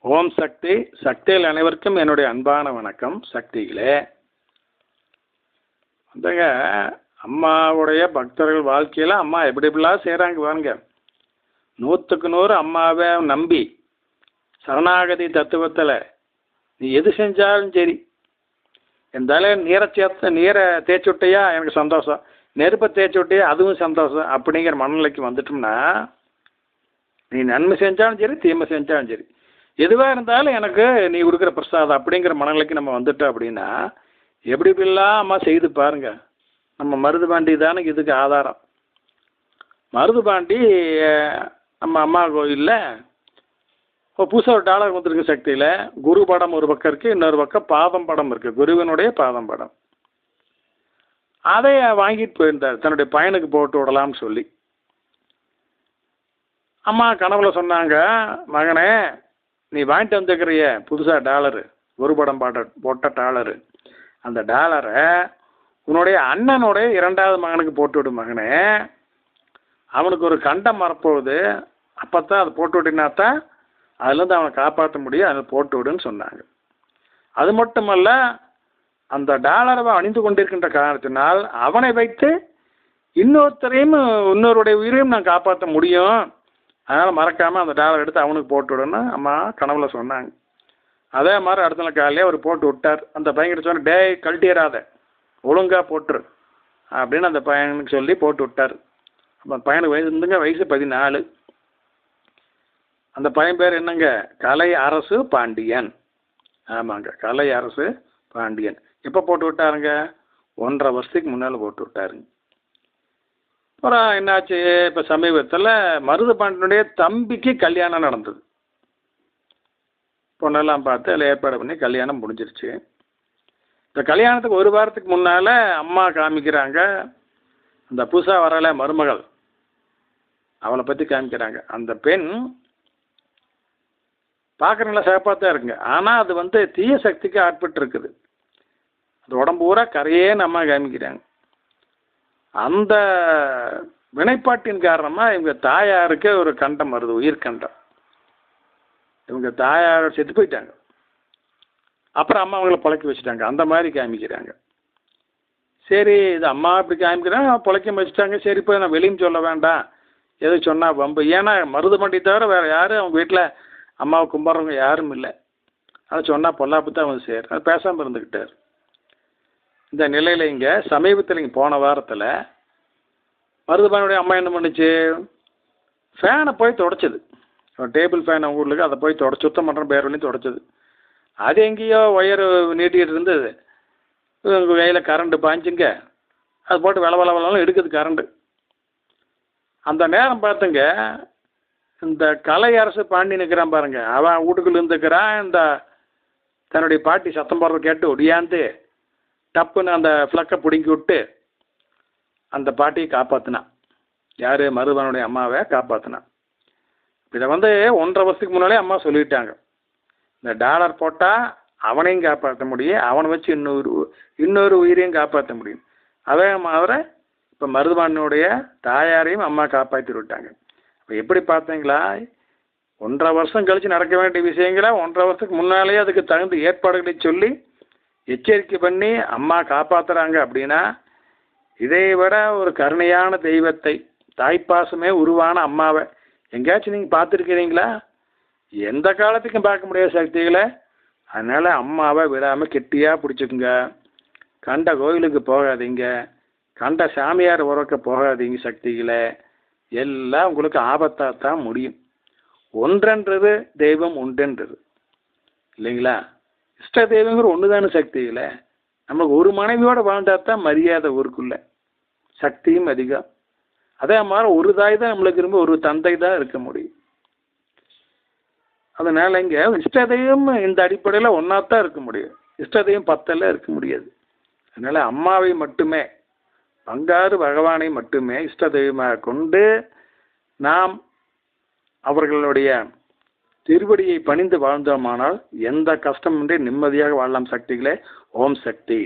ஓம் சக்தி. சக்தியில் அனைவருக்கும் என்னுடைய அன்பான வணக்கம். சக்திகளே, வந்துங்க அம்மாவுடைய பக்தர்கள் வாழ்க்கையில் அம்மா எப்படி எப்படிலாம் செய்கிறாங்க பாருங்க. 100க்கு 100 அம்மாவை நம்பி சரணாகதி தத்துவத்தில் நீ எது செஞ்சாலும் சரி, இருந்தாலும் நீரை தேய்ச்சி விட்டையா எனக்கு சந்தோஷம், நெருப்பை தேய்ச்சி விட்டையா அதுவும் சந்தோஷம் அப்படிங்கிற மனநிலைக்கு வந்துட்டோம்னா, நீ நன்மை செஞ்சாலும் சரி தீமை செஞ்சாலும் சரி, எதுவாக இருந்தாலும் எனக்கு நீ கொடுக்குற பிரசாதம் அப்படிங்கிற மனநிலைக்கு நம்ம வந்துட்டோம் அப்படின்னா, எப்படி இப்படிலாம் அம்மா செய்து பாருங்க. நம்ம மருதுபாண்டி தானே இதுக்கு ஆதாரம். மருதுபாண்டி நம்ம அம்மா கோயிலில் இப்போ புதுசாக ஒரு டாலர் வந்துருக்கு. சக்தியில் குரு படம் ஒரு பக்கம் இருக்குது, இன்னொரு பக்கம் பாதம் படம் இருக்குது, குருவினுடைய பாதம் படம். அதை வாங்கிட்டு போயிருந்தார் தன்னுடைய பையனுக்கு போட்டு விடலாம்னு சொல்லி. அம்மா கனவுல சொன்னாங்க, மகனே நீ வாங்கிட்டு வந்துக்கிறிய புதுசாக டாலரு, ஒரு படம் போட்ட டாலரு, அந்த டாலரை உன்னுடைய அண்ணனுடைய 2வது மகனுக்கு போட்டு விடு மகனே, அவனுக்கு ஒரு கண்டம் வரப்போகுது, அப்போ தான் அதை போட்டு விட்டினாத்தான் அதுலேருந்து அவனை காப்பாற்ற முடியும், அதை போட்டு விடுன்னு சொன்னாங்க. அது மட்டுமல்ல, அந்த டாலரை அணிந்து கொண்டிருக்கின்ற காரணத்தினால் அவனை வைத்து இன்னொருடைய உயிரையும் நான் காப்பாற்ற முடியும், அதனால் மறக்காமல் அந்த டாலர் எடுத்து அவனுக்கு போட்டு விடணும் அம்மா கனவுல சொன்னாங்க. அதே மாதிரி அடுத்த நாள் காலையிலே அவர் போட்டு விட்டார். அந்த பையன்கிட்ட சொன்ன, டேய் கழட்டிடாத, ஒழுங்காக போட்டுரு அப்படின்னு அந்த பையனுக்கு சொல்லி போட்டு விட்டார். அப்போ பையனுக்கு வயசு 14. அந்த பையன் பேர் என்னங்க, கலை அரசு பாண்டியன். ஆமாங்க, கலை அரசு பாண்டியன். எப்போ போட்டு விட்டாருங்க, 1.5 வருஷத்துக்கு முன்னால் போட்டு விட்டாருங்க. அப்புறம் என்னாச்சு, இப்போ சமீபத்தில் மருது பாண்டியனுடைய தம்பிக்கு கல்யாணம் நடந்தது. பொண்ணெல்லாம் பார்த்து அதில் ஏற்பாடு பண்ணி கல்யாணம் முடிஞ்சிருச்சு. இந்த கல்யாணத்துக்கு 1 வாரத்துக்கு முன்னால் அம்மா காமிக்கிறாங்க, அந்த புதுசாக வரல மருமகள், அவளை பற்றி காமிக்கிறாங்க. அந்த பெண் பார்க்குறீங்களா சிறப்பாக தான் இருக்குங்க, ஆனால் அது தீய சக்திக்கு ஆட்பட்டு இருக்குது. அது உடம்பு பூரா கரையேன்னு அம்மா காமிக்கிறாங்க. அந்த வினைப்பாட்டின் காரணமாக இவங்க தாயாருக்கு ஒரு கண்டம் வருது, உயிர்கண்டம். இவங்க தாயார் செத்து போயிட்டாங்க. அப்புறம் அம்மா அவங்கள பழக்க வச்சுட்டாங்க, அந்த மாதிரி காமிக்கிறாங்க. சரி, இது அம்மா இப்படி காமிக்கிறாங்க, பழக்க வச்சுட்டாங்க. சரி, இப்போ நான் வெளியும் சொல்ல வேண்டாம், எது சொன்னால் வம்பு. ஏன்னா மருதுபாண்டி தவிர வேறு யாரும் அவங்க வீட்டில் அம்மாவை கும்பிட்றவங்க யாரும் இல்லை. அதை சொன்னால் பொல்லாப்பு தான் வந்து சேர். அது பேசாமல் இருந்துக்கிட்டார். இந்த நிலையில் இங்கே சமீபத்தில் இங்கே போன வாரத்தில் மருதுபாண்டியுடைய அம்மா என்ன பண்ணுச்சு, ஃபேனை போய் தொடச்சது. டேபிள் ஃபேன் அவங்க ஊருக்கு, அதை போய் சுத்தம் பண்ணுற பேர் பண்ணி தொடச்சது. அது எங்கேயோ ஒயர் நீட்டிகிட்டு இருந்தது, உங்கள் கையில் கரண்ட்டு பாய்ஞ்சுங்க, அது போட்டு வளவளவெல்லாம் எடுக்குது கரண்ட்டு. அந்த நேரம் பார்த்துங்க, இந்த கலை அரசு பாண்டி நிற்கிறான் பாருங்க, அவன் வீட்டுக்குள்ள இருந்துக்கிறான். இந்த தன்னுடைய பாட்டி சத்தம் போடுறத கேட்டு ஒடியாந்து டப்புன்னு அந்த ஃப்ளக்கை பிடுங்கி விட்டு அந்த பாட்டியை காப்பாற்றினான். யார், மருதுபானுடைய அம்மாவை காப்பாற்றினான். இதை 1.5 வருஷத்துக்கு முன்னாலே அம்மா சொல்லிட்டாங்க, இந்த டாலர் போட்டால் அவனையும் காப்பாற்ற முடியும், அவனை வச்சு இன்னொரு உயிரையும் காப்பாற்ற முடியும். அதே மாதிரி இப்போ மருதுபானுடைய தாயாரையும் அம்மா காப்பாற்றி விட்டாங்க. இப்போ எப்படி பார்த்தீங்களா, 1.5 வருஷம் கழித்து நடக்க வேண்டிய விஷயங்களை 1.5 வருஷத்துக்கு முன்னாலேயே அதுக்கு தகுந்த ஏற்பாடுகளை சொல்லி எச்சரிக்கை பண்ணி அம்மா காப்பாற்றுறாங்க. அப்படின்னா இதை விட ஒரு கருணையான தெய்வத்தை, தாய்ப்பாசமே உருவான அம்மாவை எங்கேயாச்சும் நீங்கள் பார்த்துருக்கிறீங்களா? எந்த காலத்துக்கும் பார்க்க முடியாத சக்திகளை. அதனால் அம்மாவை விடாமல் கெட்டியாக பிடிச்சிக்குங்க. கண்ட கோயிலுக்கு போகாதீங்க, கண்ட சாமியார் உறக்க போகாதீங்க. சக்திகளை எல்லாம் உங்களுக்கு ஆபத்தாக தான் முடியும். ஒன்றென்றது தெய்வம் உண்டென்றது இல்லைங்களா? இஷ்ட தெய்வங்கிற ஒன்று தானே சக்திகளை. நம்மளுக்கு ஒரு மனைவியோடு வாழ்ந்தால் தான் மரியாதை ஊருக்குள்ள, சக்தியும் அதிகம். அதே மாதிரி ஒரு தாய் தான் நம்மளுக்கு இரும்ப, ஒரு தந்தை தான் இருக்க முடியும். அதனால் இங்கே இஷ்டதையும் இந்த அடிப்படையில் ஒன்றாத்தான் இருக்க முடியும், இஷ்டதையும் 10 இருக்க முடியாது. அதனால் அம்மாவை மட்டுமே, பங்காறு பகவானை மட்டுமே இஷ்ட தெய்வமாக கொண்டு நாம் அவர்களுடைய திருவடியை பணிந்து வாழ்ந்தோமானால் எந்த கஷ்டமின்றி நிம்மதியாக வாழலாம். சக்திகளே, ஓம் சக்தி.